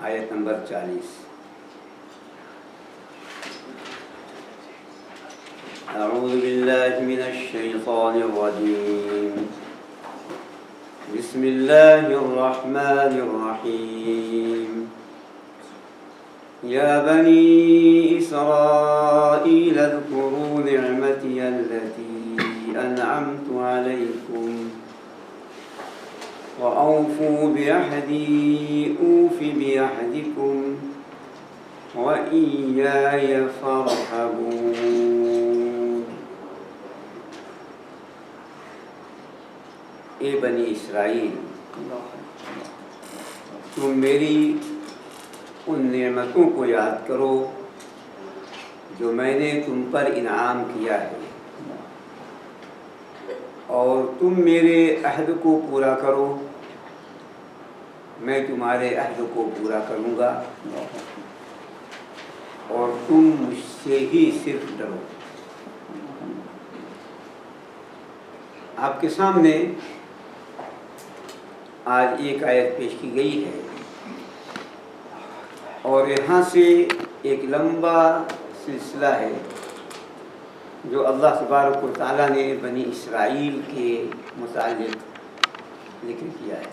آیت نمبر 40۔ اعوذ باللہ من الشیطان الرجیم، بسم اللہ الرحمن الرحیم۔ یا بنی اسرائیل اذکروا نعمتی التي انعمت علیکم وأوفوا بعهدي أوف بعهدكم وإياي فارهبون۔ اے بنی اسرائیل، تم میری ان نعمتوں کو یاد کرو جو میں نے تم پر انعام کیا ہے، اور تم میرے عہد کو پورا کرو، میں تمہارے عہد کو پورا کروں گا، اور تم مجھ سے ہی صرف ڈرو۔ آپ کے سامنے آج ایک آیت پیش کی گئی ہے، اور یہاں سے ایک لمبا سلسلہ ہے جو اللہ تبارک و تعالیٰ نے بنی اسرائیل کے متعلق ذکر کیا ہے۔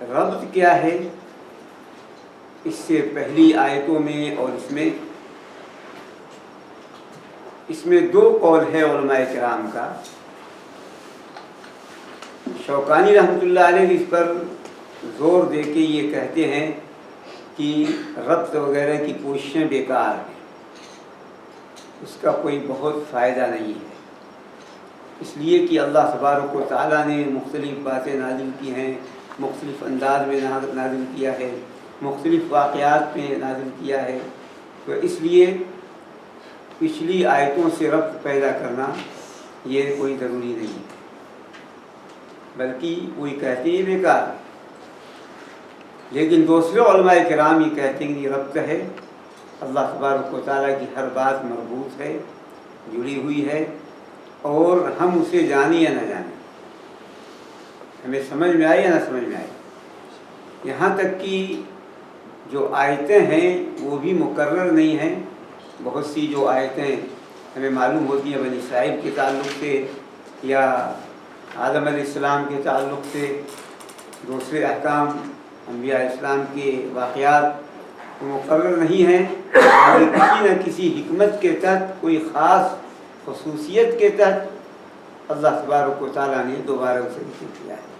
ربط کیا ہے اس سے پہلی آیتوں میں اور اس میں دو قول ہے علماء کرام کا۔ شوکانی رحمۃ اللہ علیہ اس پر زور دے کے یہ کہتے ہیں کہ ربط وغیرہ کی کوششیں بیکار ہیں، اس کا کوئی بہت فائدہ نہیں ہے، اس لیے کہ اللہ تبارک و تعالیٰ نے مختلف باتیں نازل کی ہیں، مختلف انداز میں نازل کیا ہے، مختلف واقعات میں نازل کیا ہے، تو اس لیے پچھلی آیتوں سے ربط پیدا کرنا یہ کوئی ضروری نہیں ہے، بلکہ وہی کہتے ہیں بیکار۔ لیکن دوسرے علماء کرام یہ کہتے ہیں کہ یہ ربط ہے، اللہ تبارک و تعالیٰ کی ہر بات مربوط ہے، جڑی ہوئی ہے، اور ہم اسے جانیں یا نہ جانیں، ہمیں سمجھ میں آئے یا نہ سمجھ میں آئے، یہاں تک کہ جو آیتیں ہیں وہ بھی مقرر نہیں ہیں۔ بہت سی جو آیتیں ہمیں معلوم ہوتی ہیں بنی اسرائیل کے تعلق سے یا آدم علیہ السلام کے تعلق سے، دوسرے احکام انبیاء اسلام کے واقعات مقرر نہیں ہیں، لیکن کسی نہ کسی حکمت کے تحت، کوئی خاص خصوصیت کے تحت اللہ تبارک و تعالیٰ نے دوبارہ اسے ذکر کیا ہے۔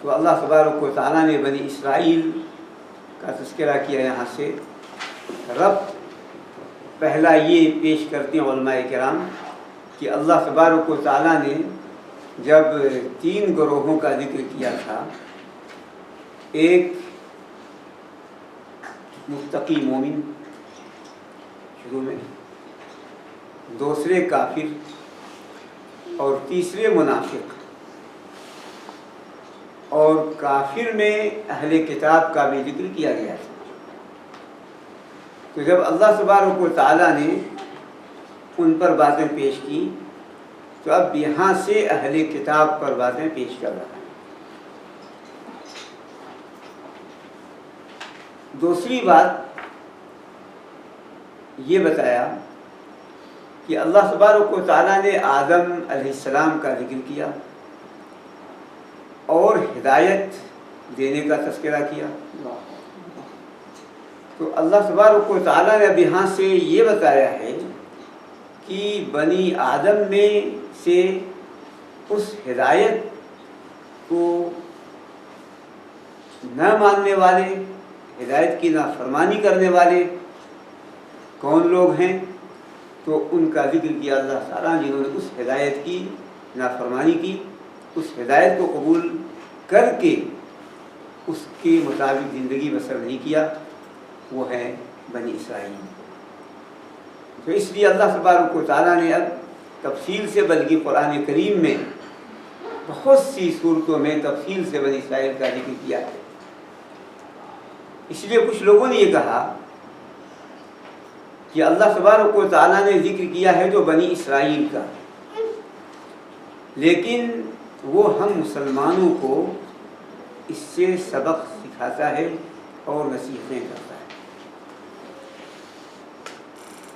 تو اللہ تبارک و تعالیٰ نے بنی اسرائیل کا تذکرہ کیا یہاں سے۔ ربط پہلا یہ پیش کرتے ہیں علماء کرام کہ اللہ تبارک و تعالیٰ نے جب 3 گروہوں کا ذکر کیا تھا، ایک متقی مومن شروع میں، دوسرے کافر، اور تیسرے منافق، اور کافر میں اہل کتاب کا بھی ذکر کیا گیا تھا۔ تو جب اللہ تبارک و تعالیٰ نے ان پر باتیں پیش کی، تو اب یہاں سے اہل کتاب پر باتیں پیش کر رہا ہے۔ دوسری بات یہ بتایا کہ اللہ تبارک و تعالیٰ نے آدم علیہ السلام کا ذکر کیا اور ہدایت دینے کا تذکرہ کیا۔ تو اللہ تبارک و تعالیٰ نے اب یہاں سے یہ بتایا ہے کہ بنی آدم میں سے اس ہدایت کو نہ ماننے والے، ہدایت کی نافرمانی کرنے والے کون لوگ ہیں؟ تو ان کا ذکر کیا اللہ تعالیٰ، جنہوں نے اس ہدایت کی نافرمانی کی، اس ہدایت کو قبول کر کے اس کے مطابق زندگی بسر نہیں کیا، وہ ہے بنی اسرائیل۔ تو اس لیے اللہ تبارک و تعالیٰ نے اب تفصیل سے، بلکہ قرآن کریم میں بہت سی صورتوں میں تفصیل سے بنی اسرائیل کا ذکر کیا ہے۔ اس لیے کچھ لوگوں نے یہ کہا کہ اللہ تبارک و تعالیٰ نے ذکر کیا ہے جو بنی اسرائیل کا، لیکن وہ ہم مسلمانوں کو اس سے سبق سکھاتا ہے اور نصیحتیں کرتا ہے،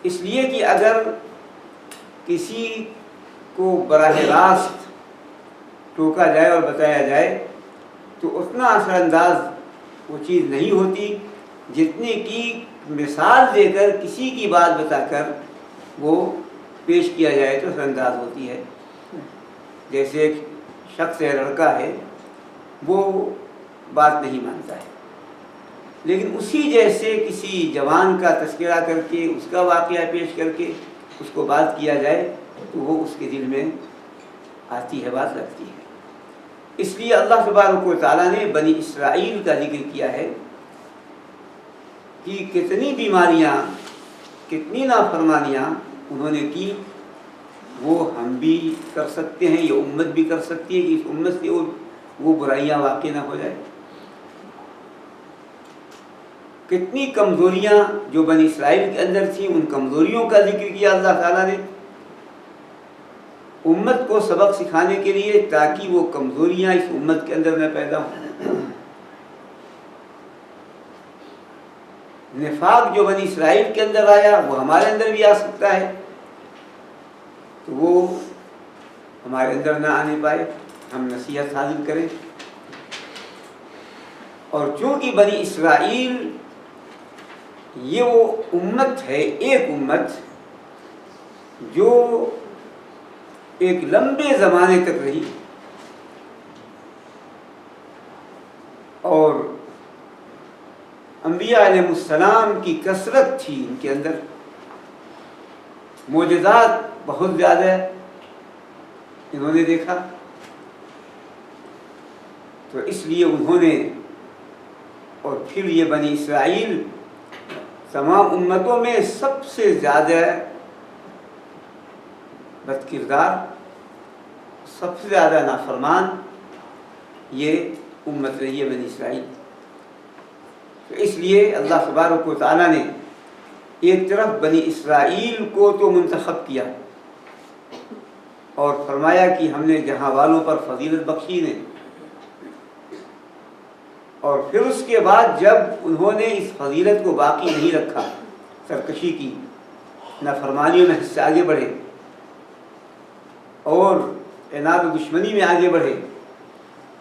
اس لیے کہ اگر کسی کو براہ راست ٹوکا جائے اور بتایا جائے تو اتنا اثر انداز وہ چیز نہیں ہوتی جتنے کی مثال دے کر کسی کی بات بتا کر وہ پیش کیا جائے تو اثر انداز ہوتی ہے۔ جیسے ایک شخص ہے، لڑکا ہے، وہ بات نہیں مانتا ہے، لیکن اسی جیسے کسی جوان کا تذکرہ کر کے اس کا واقعہ پیش کر کے اس کو بات کیا جائے تو وہ اس کے دل میں آتی ہے، بات لگتی ہے۔ اس لیے اللہ تبارک و تعالیٰ نے بنی اسرائیل کا ذکر کیا ہے کہ کتنی بیماریاں، کتنی نافرمانیاں انہوں نے کی، وہ ہم بھی کر سکتے ہیں، یہ امت بھی کر سکتی ہے کہ اس امت سے وہ برائیاں واقع نہ ہو جائے۔ کتنی کمزوریاں جو بنی اسرائیل کے اندر تھیں، ان کمزوریوں کا ذکر کیا اللہ تعالیٰ نے امت کو سبق سکھانے کے لیے، تاکہ وہ کمزوریاں اس امت کے اندر نہ پیدا ہوں۔ نفاق جو بنی اسرائیل کے اندر آیا وہ ہمارے اندر بھی آ سکتا ہے، تو وہ ہمارے اندر نہ آنے پائے، ہم نصیحت حاصل کریں۔ اور چونکہ بنی اسرائیل یہ وہ امت ہے، ایک امت جو ایک لمبے زمانے تک رہی اور انبیاء علیہ السلام کی کثرت تھی، ان کے اندر معجزات بہت زیادہ انہوں نے دیکھا، تو اس لیے انہوں نے، اور پھر یہ بنی اسرائیل تمام امتوں میں سب سے زیادہ بد کردار، سب سے زیادہ نافرمان یہ امت رہی ہے بنی اسرائیل۔ تو اس لیے اللہ تبارک و تعالیٰ نے ایک طرف بنی اسرائیل کو تو منتخب کیا اور فرمایا کہ ہم نے جہاں والوں پر فضیلت بخشی نے، اور پھر اس کے بعد جب انہوں نے اس فضیلت کو باقی نہیں رکھا، سرکشی کی، نافرمانیوں میں سے آگے بڑھے اور عناد و دشمنی میں آگے بڑھے،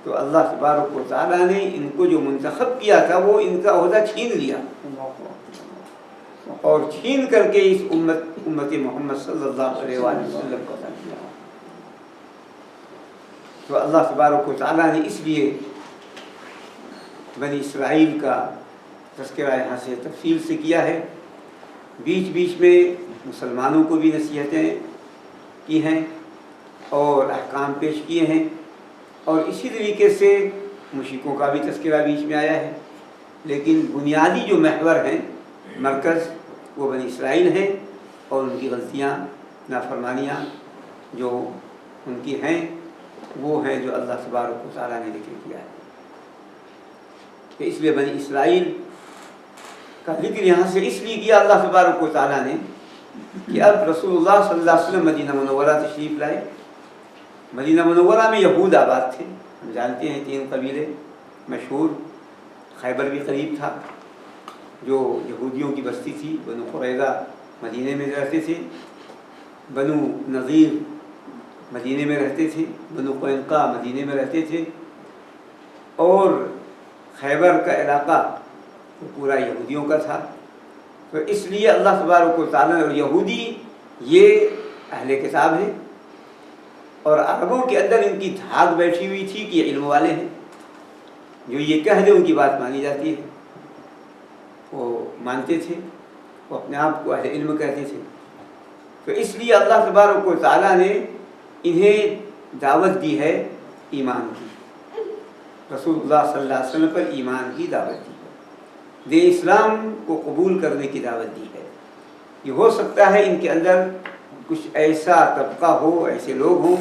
تو اللہ تبارک و تعالیٰ نے ان کو جو منتخب کیا تھا وہ ان کا عہدہ چھین لیا، اور چھین کر کے اس امت محمد صلی اللہ علیہ وسلم کو دیا۔ تو اللہ تبارک و تعالیٰ نے اس لیے بنی اسرائیل کا تذکرہ یہاں سے تفصیل سے کیا ہے، بیچ بیچ میں مسلمانوں کو بھی نصیحتیں کی ہیں اور احکام پیش کیے ہیں، اور اسی طریقے سے مشرکوں کا بھی تذکرہ بیچ میں آیا ہے، لیکن بنیادی جو محور ہیں، مرکز، وہ بنی اسرائیل ہیں اور ان کی غلطیاں، نافرمانیاں جو ان کی ہیں وہ ہیں جو اللہ تبارک و تعالیٰ نے ذکر کیا ہے۔ کہ اس لیے بنی اسرائیل کا ذکر یہاں سے اس لیے کیا اللہ تبارک و تعالیٰ نے کہ اب رسول اللہ صلی اللہ علیہ وسلم مدینہ منورہ تشریف لائے۔ مدینہ منورہ میں یہود آباد تھے، ہم جانتے ہیں 3 قبیلے مشہور، خیبر بھی قریب تھا جو یہودیوں کی بستی تھی، بنو قریظہ مدینہ میں رہتے تھے، بنو نذیر مدینہ میں رہتے تھے، بنو قینقاع مدینہ میں رہتے تھے، اور خیبر کا علاقہ وہ پورا یہودیوں کا تھا۔ تو اس لیے اللہ تبارک و تعالیٰ اور یہودی یہ اہل کتاب ہیں، اور عربوں کے اندر ان کی دھاک بیٹھی ہوئی تھی کہ یہ علم والے ہیں، جو یہ کہہ دیں ان کی بات مانی جاتی ہے، وہ مانتے تھے، وہ اپنے آپ کو اہل علم کہتے تھے۔ تو اس لیے اللہ تبارک و تعالیٰ نے انہیں دعوت دی ہے ایمان کی، رسول اللہ صلی اللہ علیہ وسلم پر ایمان کی دعوت دی ہے، دین اسلام کو قبول کرنے کی دعوت دی ہے۔ یہ ہو سکتا ہے ان کے اندر کچھ ایسا طبقہ ہو، ایسے لوگ ہوں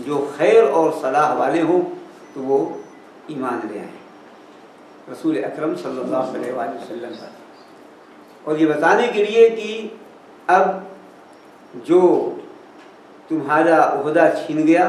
جو خیر اور صلاح والے ہوں، تو وہ ایمان لے آئیں رسول اکرم صلی اللہ علیہ وسلم پر، اور یہ بتانے کے لیے کہ اب جو تمہارا عہدہ چھین گیا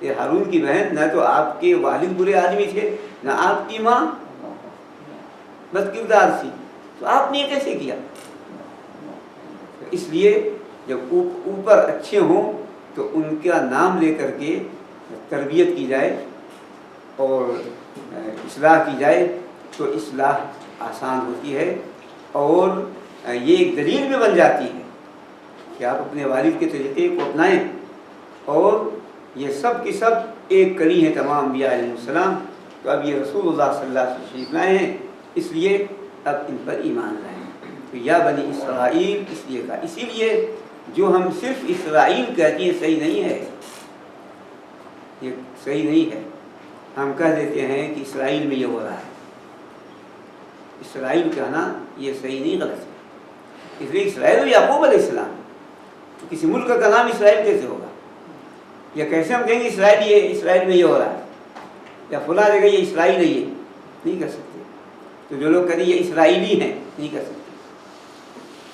یہ ہارون کی بہن نہ تو آپ کے والد برے آدمی تھے نہ آپ کی ماں بد کردار تھی، تو آپ نے یہ کیسے کیا؟ اس لیے جب اوپر اچھے ہوں تو ان کا نام لے کر کے تربیت کی جائے اور اصلاح کی جائے تو اصلاح آسان ہوتی ہے، اور یہ ایک دلیل بھی بن جاتی ہے کہ آپ اپنے والد کے طریقے کو اپنائیں۔ اور یہ سب کی سب ایک کڑی ہے تمام انبیاء علیہ السلام، تو اب یہ رسول اللہ صلی اللہ علیہ وسلم لائے ہیں، اس لیے اب ان پر ایمان لائیں۔ تو یا بنی اسرائیل اس لیے کہا، اسی لیے جو ہم صرف اسرائیل کہتے ہیں صحیح نہیں ہے، یہ صحیح نہیں ہے۔ ہم کہہ دیتے ہیں کہ اسرائیل میں یہ ہو رہا ہے، اسرائیل کہنا یہ صحیح نہیں، غلط ہے۔ اس لیے اسرائیل و یعقوب علیہ السلام، کسی ملک کا نام اسرائیل کیسے ہوگا؟ یا کیسے ہم کہیں گے اسرائیل یہ اسرائیل میں یہ ہو رہا ہے، یا فلاں جگہ یہ اسرائیل ہے، یہ نہیں کر سکتے۔ تو جو لوگ کہتے ہیں یہ اسرائیلی ہیں، نہیں کر سکتے،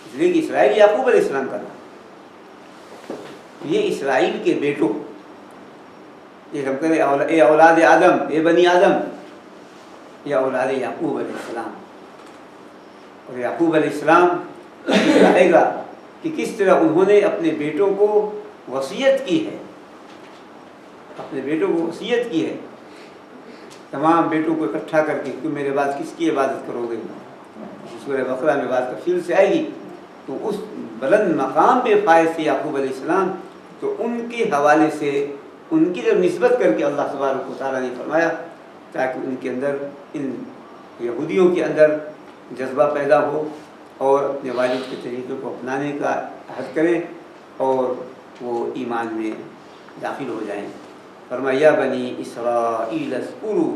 اس لیے کہ اسرائیل یعقوب علیہ السلام کا نام، یہ اسرائیل کے بیٹوں، یہ ہم کہتے ہیں اے اولاد آدم، اے بنی آدم، یا اولاد یعقوب علیہ السلام۔ اور یعقوب علیہ السلام کہے گا کہ کس طرح انہوں نے اپنے بیٹوں کو وصیت کی ہے، اپنے بیٹوں کو وصیت کی ہے، تمام بیٹوں کو اکٹھا کر کے تم میرے بعد کس کی عبادت کرو گے؟ سورہ بقرہ میں بات تفصیل سے آئے گی۔ تو اس بلند مقام پہ فائز تھے یعقوب علیہ السلام، تو ان کے حوالے سے ان کی جب نسبت کر کے اللہ تبارک و تعالیٰ نے فرمایا تاکہ ان کے اندر، ان یہودیوں کے اندر جذبہ پیدا ہو اور اپنے والد کے طریقے کو اپنانے کا عہد کریں اور وہ ایمان میں داخل ہو جائیں۔ فرمایا یا بنی اسرائیل اذکروا،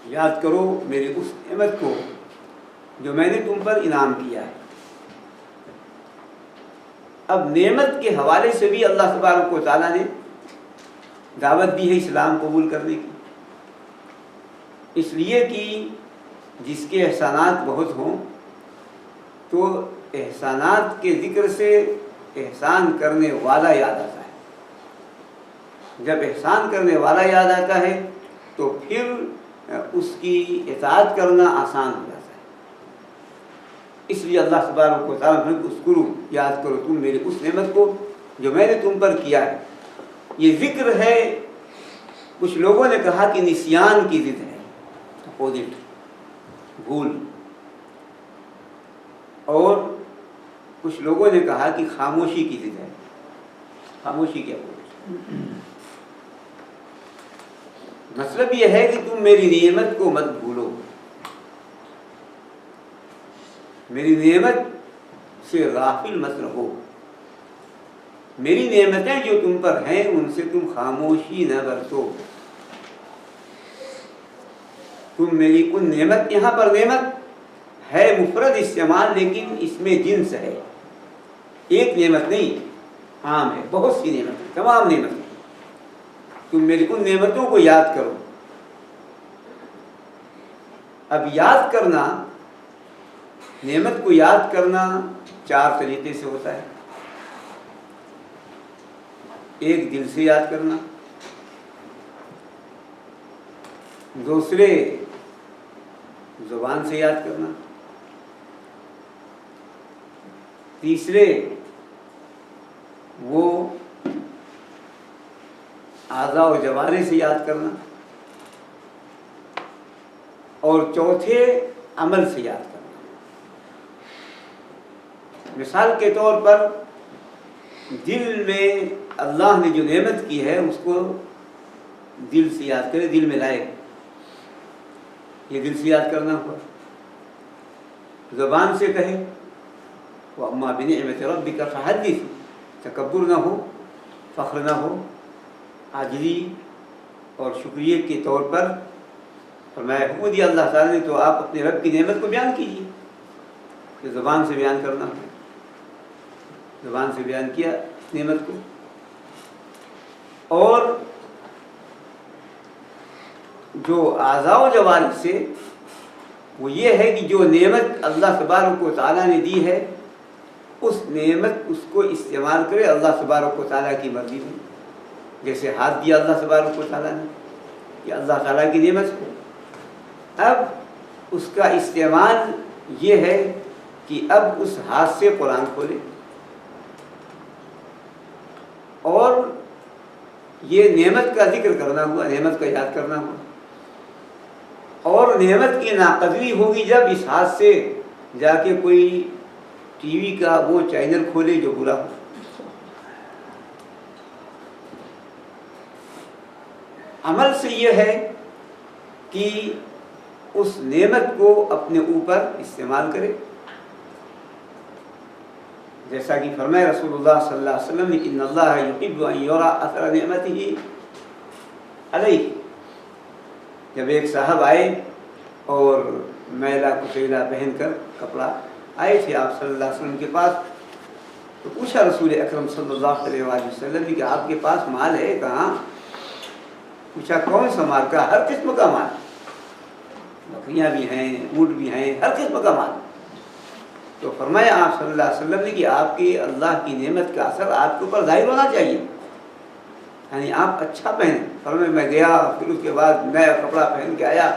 یاد کرو میری اس نعمت کو جو میں نے تم پر انعام کیا ہے۔ اب نعمت کے حوالے سے بھی اللہ تبارک و تعالیٰ نے دعوت دی ہے اسلام قبول کرنے کی، اس لیے کہ جس کے احسانات بہت ہوں تو احسانات کے ذکر سے احسان کرنے والا یاد آتا ہے۔ جب احسان کرنے والا یاد آتا ہے تو پھر اس کی اطاعت کرنا آسان ہو جاتا ہے۔ اس لیے اللہ تبارک و تعالیٰ نے اذکروا، یاد کرو تم میری اس نعمت کو جو میں نے تم پر کیا ہے۔ یہ ذکر ہے، کچھ لوگوں نے کہا کہ نسیان کی ضد ہے، اپوزٹ، بھول، اور کچھ لوگوں نے کہا کہ خاموشی کی ضد ہے، خاموشی کی اپوزٹ۔ مطلب یہ ہے کہ تم میری نعمت کو مت بھولو، میری نعمت سے غافل مت رہو، میری نعمتیں جو تم پر ہیں ان سے تم خاموشی نہ برتو۔ تم میری ان نعمت، یہاں پر نعمت ہے مفرد استعمال لیکن اس میں جنس ہے، ایک نعمت نہیں، عام ہے، بہت سی نعمتیں، تمام نعمتیں۔ تم میری ان نعمتوں کو یاد کرو۔ اب یاد کرنا، نعمت کو یاد کرنا چار طریقے سے ہوتا ہے۔ ایک دل سے یاد کرنا، دوسرے زبان سے یاد کرنا، تیسرے وہ اعضاء و جوارح سے یاد کرنا، اور چوتھے عمل سے یاد کرنا۔ مثال کے طور پر دل میں اللہ نے جو نعمت کی ہے اس کو دل سے یاد کرے، دل میں لائے، یہ دل سے یاد کرنا ہوا۔ زبان سے کہے وَأَمَّا بِنِعْمَةِ رَبِّكَ فَحَدِّثْ، تکبر نہ ہو، فخر نہ ہو، عاجزی اور شکریہ کے طور پر فرمایا حکم دیا اللہ تعالیٰ نے تو آپ اپنے رب کی نعمت کو بیان کیجیے۔ کہ زبان سے بیان کرنا ہو، زبان سے بیان کیا نعمت کو، اور جو اعضاء و جوارح سے وہ یہ ہے کہ جو نعمت اللہ تبارک و تعالیٰ نے دی ہے اس نعمت اس کو استعمال کرے اللہ تبارک و تعالیٰ کی مرضی میں. جیسے ہاتھ دیا اللہ تبارک و تعالیٰ نے، یہ اللہ تعالیٰ کی نعمت ہے. اب اس کا استعمال یہ ہے کہ اب اس ہاتھ سے قرآن کھولے اور یہ نعمت کا ذکر کرنا ہوا، نعمت کا یاد کرنا ہوا. اور نعمت کی ناقدری ہوگی جب اس ہاتھ سے جا کے کوئی ٹی وی کا وہ چینل کھولے جو برا ہو. عمل سے یہ ہے کہ اس نعمت کو اپنے اوپر استعمال کرے، جیسا کہ فرمایا رسول اللہ صلی اللہ علیہ وسلم نے کہ ان اللہ یحب ان یرى اثر نعمته علیہ. جب ایک صاحب آئے اور میلا کچیلا پہن کر کپڑا آئے تھے آپ صلی اللہ علیہ وسلم کے پاس، تو پوچھا رسول اکرم صلی اللہ علیہ وسلم نے کہ آپ کے پاس مال ہے کہاں؟ پوچھا کون سا مال؟ کا ہر قسم کا مال، بکریاں بھی ہیں، اونٹ بھی ہیں، ہر قسم کا مال. تو فرمایا آپ صلی اللہ علیہ وسلم نے کہ آپ کے اللہ کی نعمت کا اثر آپ کے اوپر ظاہر ہونا چاہیے، یعنی آپ اچھا پہنیں. فرمایا میں گیا، پھر اس کے بعد نیا کپڑا پہن کے آیا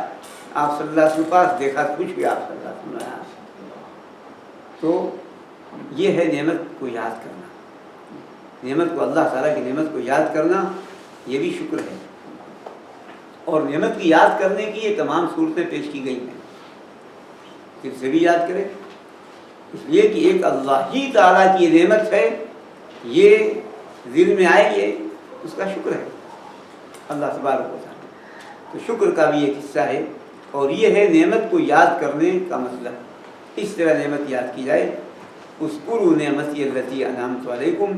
آپ صلی اللہ علیہ وسلم کے پاس، دیکھا کچھ بھی آپ صلی اللہ علیہ وسلم. تو یہ ہے نعمت کو یاد کرنا، نعمت کو اللہ تعالیٰ کی نعمت کو یاد کرنا، یہ بھی شکر ہے. اور نعمت کی یاد کرنے کی یہ تمام صورتیں پیش کی گئی ہیں. پھر سے بھی یاد کریں، اس لیے کہ ایک اللہ ہی تعالیٰ کی نعمت ہے، یہ دل میں آئے، یہ اس کا شکر ہے اللہ تبارک و تعالیٰ. تو شکر کا بھی ایک حصہ ہے، اور یہ ہے نعمت کو یاد کرنے کا مسئلہ. اس طرح نعمت یاد کی جائے. اذکروا نعمتی التی انعمت علیکم،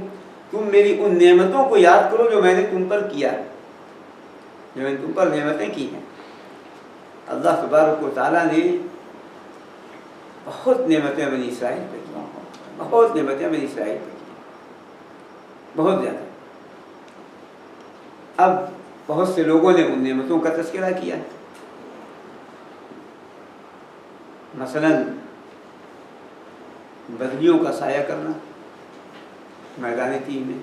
تم میری ان نعمتوں کو یاد کرو جو میں نے تم پر کیا، جو میں نے تم پر نعمتیں کی ہیں. اللہ تبارک و تعالیٰ نے بہت نعمتیں بنی اسرائیل پہ کی، بہت نعمتیں بنی اسرائیل پہ کی، بہت زیادہ. اب بہت سے لوگوں نے ان نعمتوں کا تذکرہ کیا. مثلاً بدلیوں کا سایہ کرنا میدان تین میں،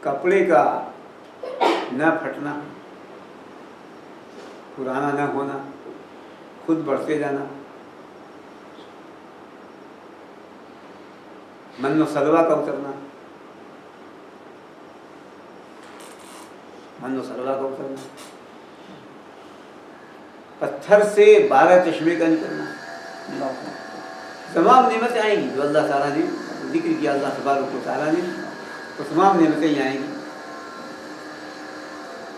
کپڑے کا نہ پھٹنا، پرانا نہ ہونا، خود بڑھتے جانا، من و سلوہ کا اترنا، من و سلوہ کا اترنا، پتھر سے 12 چشمے کا نکلنا. تمام نعمتیں آئیں گی جو اللہ تعالیٰ نے ذکر کیا، اللہ تبارک و تعالیٰ نے، تو تمام نعمتیں ہی آئیں گی.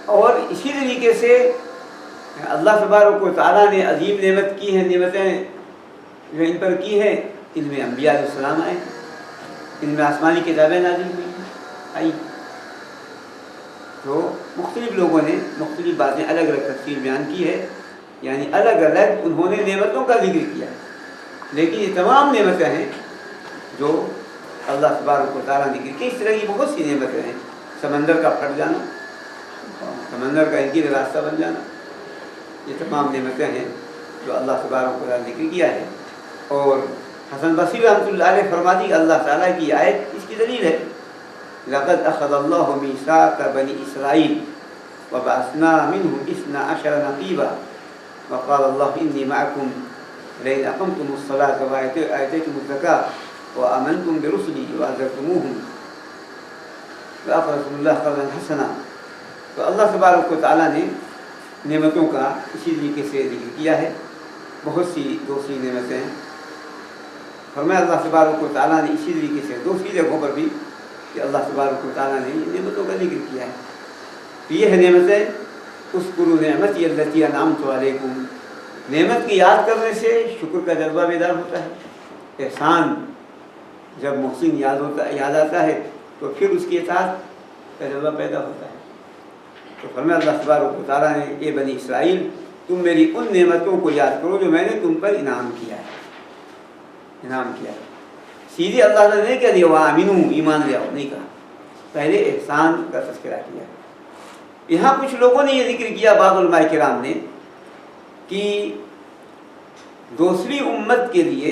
اور اسی طریقے سے اللہ تبارک و تعالیٰ نے عظیم نعمت کی ہے، نعمتیں جو ان پر کی ہیں، ان میں انبیاء علیہ السلام آئے، ان میں آسمانی کتابیں نازل ہوئی آئی. تو مختلف لوگوں نے مختلف باتیں الگ الگ تفصیل بیان کی ہے، یعنی الگ الگ انہوں نے نعمتوں کا ذکر کیا، لیکن یہ تمام نعمتیں ہیں جو اللہ تبارک و تعالیٰ نے ذکر کی. اس طرح کی بہت سی نعمتیں ہیں. سمندر کا پھٹ جانا، سمندر کا ایک ہی راستہ بن جانا، یہ تمام نعمتیں ہیں جو اللہ تبارک و تعالیٰ نے ذکر کیا ہے. اور حسن بصری رحمۃ اللہ علیہ فرماتی کہ اللہ تعالیٰ کی آیت اس کی دلیل ہے. لقد اخذ اللہ میثاق بنی اسرائیل وبعثنا منهم 12 نقیبا وقال اللہ انی معکم لئن اقمتم الصلاة وآتيتم الزکاة وآمنتم برسلی وعزرتموهم وأقرضتم اللہ قرضا حسنا. تو اللہ تبارک و تعالیٰ نے نعمتوں کا اسی طریقے سے ذکر کیا ہے. بہت سی دوسری نعمتیں ہیں. فرمایا اللہ تبارک و تعالیٰ نے اسی طریقے سے دوسری جگہوں پر بھی کہ اللہ تبارک و تعالیٰ نے نعمتوں کا ذکر کیا ہے. تو یہ ہے نعمتیں. اذکروا نعمتی التی انعمت علیکم، نعمت کی یاد کرنے سے شکر کا جذبہ بیدار ہوتا ہے. احسان جب محسن یاد آتا ہے تو پھر اس کی اطاعت کا جذبہ پیدا ہوتا ہے. تو فرمایا اللہ تبارک و تعالیٰ نے اے بنی اسرائیل تم میری ان نعمتوں کو یاد کرو جو میں نے تم پر انعام کیا ہے. انعام کیا ہے سیدھے اللہ تعالیٰ نے کہہ دیا وآمنوا، ایمان لے آؤ، نہیں کہا. پہلے احسان کا تذکرہ کیا. یہاں کچھ لوگوں نے یہ ذکر کیا، بعض علماء کرام نے، کہ دوسری امت کے لیے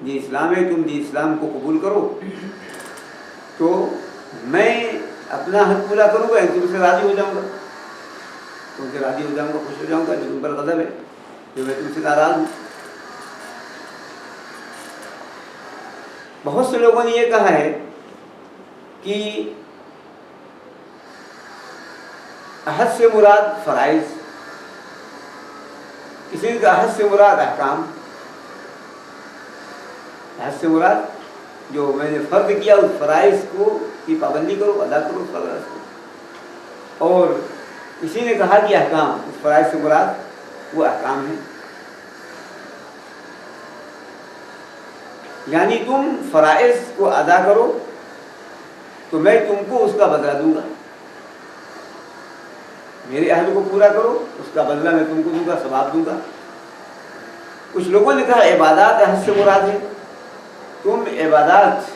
دین اسلام ہے، تم دین اسلام کو قبول کرو تو میں اپنا حق پورا کروں گا، تم سے راضی ہو جاؤں گا، تم سے راضی ہو جاؤں گا، خوش ہو جاؤں گا، جو تم پر غضب ہے، جو میں تم سے ناراض ہوں۔ بہت سے لوگوں نے یہ کہا ہے کہ عہد سے مراد فرائض، کسی کا عہد سے مراد احکام، عہد سے مراد جو میں نے فرض کیا اس فرائض کو کی پابندی کرو، ادا کرو اس فرائض کو، اور کسی نے کہا کہ احکام، اس فرائض سے مراد وہ احکام ہیں، یعنی تم فرائض کو ادا کرو تو میں تم کو اس کا بدلہ دوں گا، میرے عہد کو پورا کرو اس کا بدلہ میں تم کو دوں گا، ثواب دوں گا۔ کچھ لوگوں نے کہا عبادات عہد سے مراد ہے، تم عبادات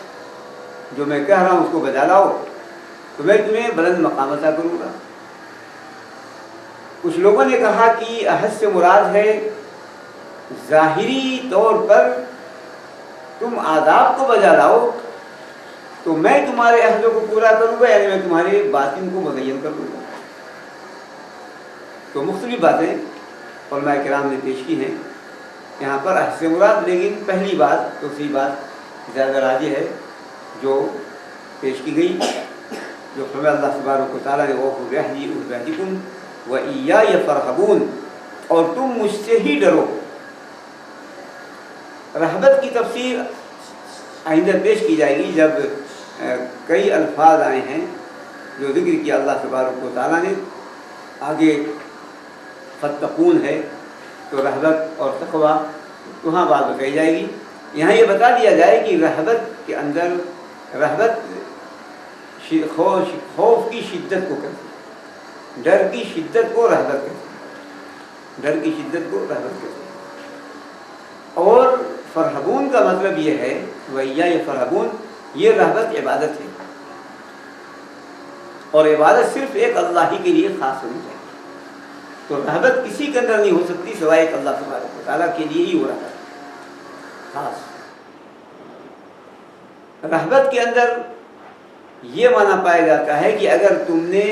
جو میں کہہ رہا ہوں اس کو بجا لاؤ تو میں تمہیں بلند مقام عطا کروں گا۔ کچھ لوگوں نے کہا کہ عہد سے مراد ہے ظاہری طور پر تم آداب کو بجا لاؤ تو میں تمہارے عہدوں کو پورا کروں گا، یعنی میں تمہارے باطن کو مزین کر دوں گا۔ تو مختلف باتیں علماء کرام نے پیش کی ہیں یہاں پر عہد سے مراد، لیکن پہلی بات دوسری بات زیادہ راجح ہے جو پیش کی گئی، جو فرمایا اللہ تبارک و تعالیٰ نے اوفوا بعہدی اوف بعہدکم وایای فارہبون، اور تم مجھ سے ہی ڈرو۔ رہبت کی تفسیر آئندہ پیش کی جائے گی جب کئی الفاظ آئے ہیں جو ذکر کیا اللہ تبارک و تعالیٰ نے، آگے فتقون ہے تو رہبت اور تقوی وہاں بات بتائی جائے گی۔ یہاں یہ بتا دیا جائے کہ رہبت کے اندر رہبت خوف کی شدت کو کہتے ہیں، ڈر کی شدت کو رہبت کہتے ہیں، ڈر کی شدت کو رہبت کہتے ہیں۔ اور فرحبون کا مطلب یہ ہے وَإِيَّايَ فَارْهَبُونَ، یہ رہبت عبادت ہے، اور عبادت صرف ایک اللہ ہی کے لیے خاص ہونی چاہیے۔ تو رہبت کسی کے اندر نہیں ہو سکتی سوائے ایک اللہ تبارک و تعالیٰ کے لیے ہی ہو رہا ہے خاص۔ رہبت کے اندر یہ معنی پایا جاتا ہے کہ اگر تم نے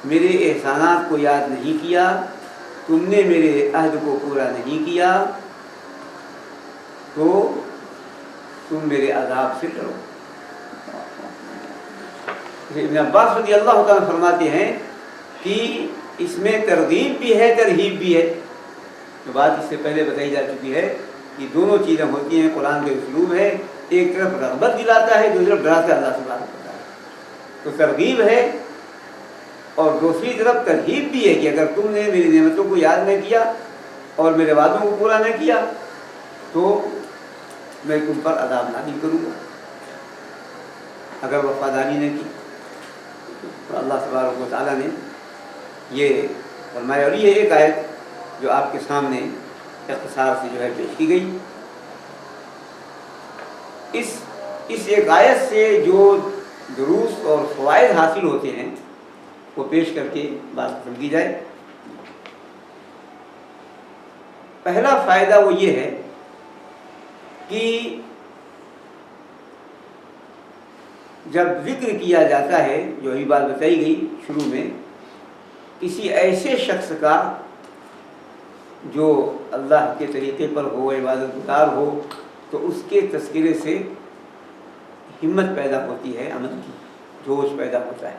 میرے احسانات کو یاد نہیں کیا، تم نے میرے عہد کو پورا نہیں کیا تو تم میرے عذاب سے ڈرو۔ ابن عباس رضی اللہ تعالیٰ فرماتے ہیں کہ اس میں ترغیب بھی ہے ترہیب بھی ہے، جو بات اس سے پہلے بتائی جا چکی ہے کہ دونوں چیزیں ہوتی ہیں، قرآن کا اسلوب ہے، ایک طرف رغبت دلاتا ہے، دوسری طرف ڈراتا ہے اللہ سبحانہ و تعالیٰ، تو ترغیب ہے، اور دوسری طرف ترہیب بھی ہے کہ اگر تم نے میری نعمتوں کو یاد نہ کیا اور میرے وعدوں کو پورا نہ کیا تو میں تم پر عذاب نازل کروں گا اگر وفاداری نہ کی۔ تو اللہ تبارک و تعالیٰ نے یہ فرمایا، اور یہ ایک آیت جو آپ کے سامنے اختصار سے جو ہے پیش کی گئی، اس ایک آیت سے جو دروس اور فوائد حاصل ہوتے ہیں وہ پیش کر کے بات ختم کی جائے۔ پہلا فائدہ وہ یہ ہے کہ جب ذکر کیا جاتا ہے، جو ہی بات بتائی گئی شروع میں، کسی ایسے شخص کا جو اللہ کے طریقے پر ہو، عبادت گزار ہو، تو اس کے تذکرے سے ہمت پیدا ہوتی ہے، عمل کی جوش پیدا ہوتا ہے،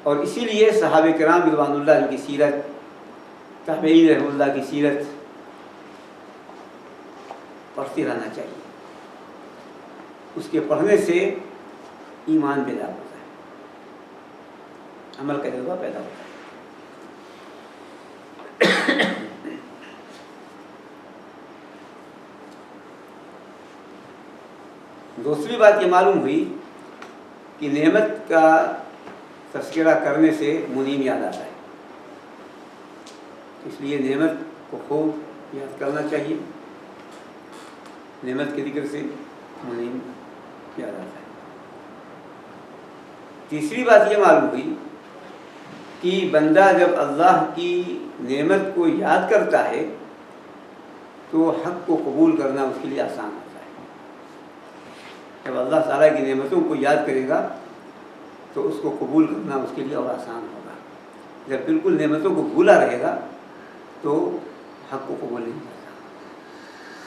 اور اسی لیے صحابہ کرام رضوان اللہ علیہ کی سیرت، تابعین رحمہ اللہ کی سیرت پڑھتے رہنا چاہیے۔ اس کے پڑھنے سے ایمان پیدا ہوتا ہے، عمل کا جذبہ پیدا ہوتا ہے۔ دوسری بات یہ معلوم ہوئی کہ نعمت کا تذکرہ کرنے سے منعیم یاد آتا ہے، اس لیے نعمت کو خوب یاد کرنا چاہیے، نعمت کے ذکر سے منعیم یاد آتا ہے۔ تیسری بات یہ معلوم ہوئی کہ بندہ جب اللہ کی نعمت کو یاد کرتا ہے تو حق کو قبول کرنا اس کے لیے آسان ہوتا ہے۔ جب اللہ تعالیٰ کی نعمتوں کو یاد کرے گا تو اس کو قبول کرنا اس کے لیے اور آسان ہوگا. جب بالکل نعمتوں کو بھولا رہے گا تو حق کو قبول نہیں کرتا.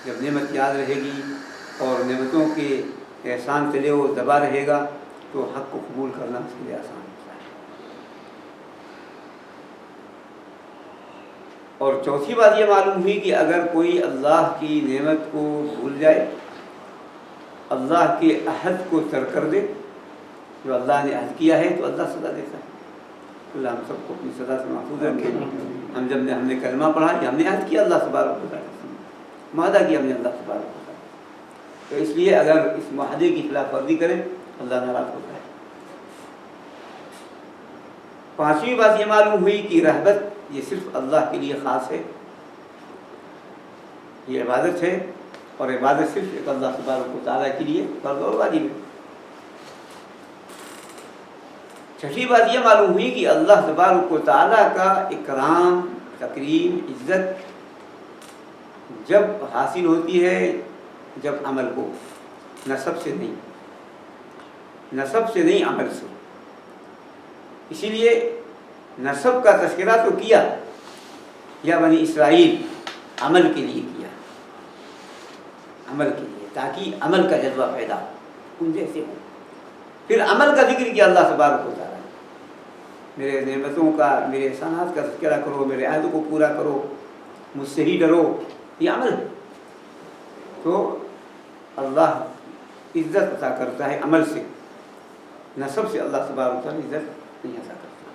جب نعمت یاد رہے گی اور نعمتوں کے احسان تلے وہ دبا رہے گا تو حق کو قبول کرنا اس کے لیے آسان ہوتا ہے. اور چوتھی بات یہ معلوم ہوئی کہ اگر کوئی اللہ کی نعمت کو بھول جائے، اللہ کے عہد کو ترک کر دے، جو اللہ نے عہد کیا ہے تو اللہ سزا دیتا ہے. اللہ ہم سب کو اپنی سزا سے محفوظ رکھے. ہم نے کلمہ پڑھا کہ ہم نے عہد کیا اللہ تبارک و تعالیٰ سے، معاہدہ کیا ہم نے اللہ تبارک و تعالیٰ، تو اس لیے اگر اس معاہدے کی خلاف ورزی کریں اللہ ناراض ہوتا ہے. پانچویں بات یہ معلوم ہوئی کہ رحمت یہ صرف اللہ کے لیے خاص ہے، یہ عبادت ہے اور عبادت صرف ایک اللہ تبارک و تعالیٰ کے لیے فرض اور واجب ہے. چھٹی بات یہ معلوم ہوئی کہ اللہ تبارک و تعالیٰ کا اکرام، تکریم، عزت جب حاصل ہوتی ہے جب عمل ہو، نسب سے نہیں، نسب سے نہیں عمل سے. اسی لیے نسب کا تذکرہ تو کیا یا بنی اسرائیل عمل کے لیے کیا، عمل کے لیے، تاکہ عمل کا جذبہ پیدا ہو ان جیسے ہو. پھر عمل کا ذکر کیا اللہ تبارک و تعالیٰ، میرے نعمتوں کا، میرے احسانات کا تذکرہ کرو، میرے عہد کو پورا کرو، مجھ سے ہی ڈرو، یہ عمل ہے. تو اللہ عزت عطا کرتا ہے عمل سے، نسب سے اللہ تبارک و تعالیٰ عزت نہیں عطا کرتا.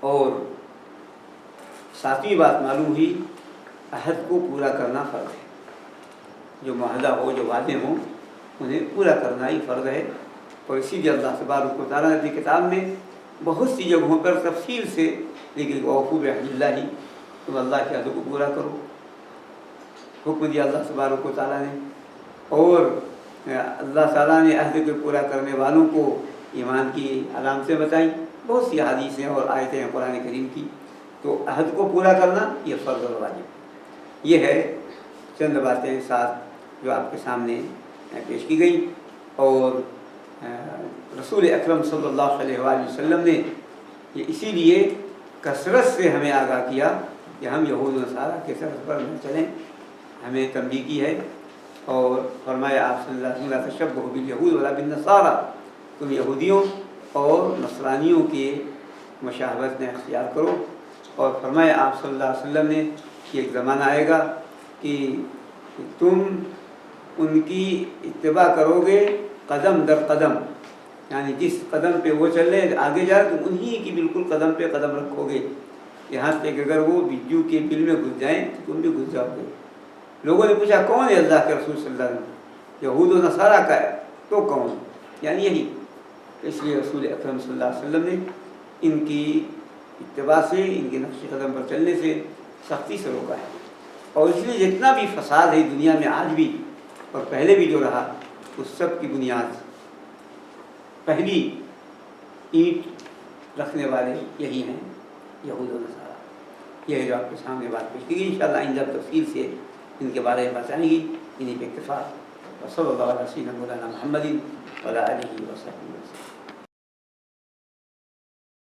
اور ساتویں بات معلوم ہوئی عہد کو پورا کرنا فرض ہے. جو معاہدہ ہو، جو وعدے ہوں، انہیں پورا کرنا ہی فرض ہے. اور اسی لیے اللہ تبارک و تعالیٰ نے اپنی کتاب میں بہت سی جگہوں پر تفصیل سے لیکن اوفوا بعہد اللہ، تم اللہ کے عہد کو پورا کرو، حکم دیا اللہ تبارک و تعالیٰ نے. اور اللہ تعالیٰ نے عہد کو پورا کرنے والوں کو ایمان کی علامتیں بتائیں، بہت سی حدیثیں اور آیتیں ہیں قرآن کریم کی. تو عہد کو پورا کرنا یہ فرض اور واجب. یہ ہے چند باتیں ساتھ جو آپ کے سامنے پیش کی گئی. اور رسول اکرم صلی اللہ علیہ وآلہ وسلم نے یہ اسی لیے کثرت سے ہمیں آگاہ کیا کہ ہم یہود و نصارہ کے طرف پر نہ چلیں، ہمیں تنبیہ کی ہے. اور فرمایا آپ صلی اللہ علیہ وسلم لا تشبہوا بالیہود ولا بالنصارى، تم یہودیوں اور نصرانیوں کے مشابہت نہ اختیار کرو. اور فرمایا آپ صلی اللہ علیہ وسلم نے کہ ایک زمانہ آئے گا کہ تم ان کی اتباع کرو گے قدم در قدم، یعنی جس قدم پہ وہ چل رہے آگے جا تم انہی کی بالکل قدم پہ قدم رکھو گے. یہاں تک کہ اگر وہ بجو کے بل میں گھس جائیں تو تم بھی گھس جاؤ گے. لوگوں نے پوچھا کون ہے اللہ کے رسول صلی اللہ علیہ وسلم؟ یہود و نصارہ کا ہے. تو کون؟ یعنی یہی. اس لیے رسول اکرم صلی اللہ علیہ وسلم نے ان کی اتباع سے، ان کے نقش قدم پر چلنے سے سختی سے روکا ہے. اور اس لیے جتنا بھی فساد ہے دنیا میں آج بھی اور پہلے بھی جو رہا، اس سب کی بنیاد، پہلی اینٹ رکھنے والے یہی ہیں، یہود و نصارہ. یہ ہے جو آپ کے سامنے بات پیش کی گئی. انشاءاللہ آئندہ تفصیل سے ان کے بارے میں بتائیں گی. انہیں پہ اکتفا. وصلی اللہ علیہ وسلم مولانا محمد وعلی آلہ وصحبہ وسلم.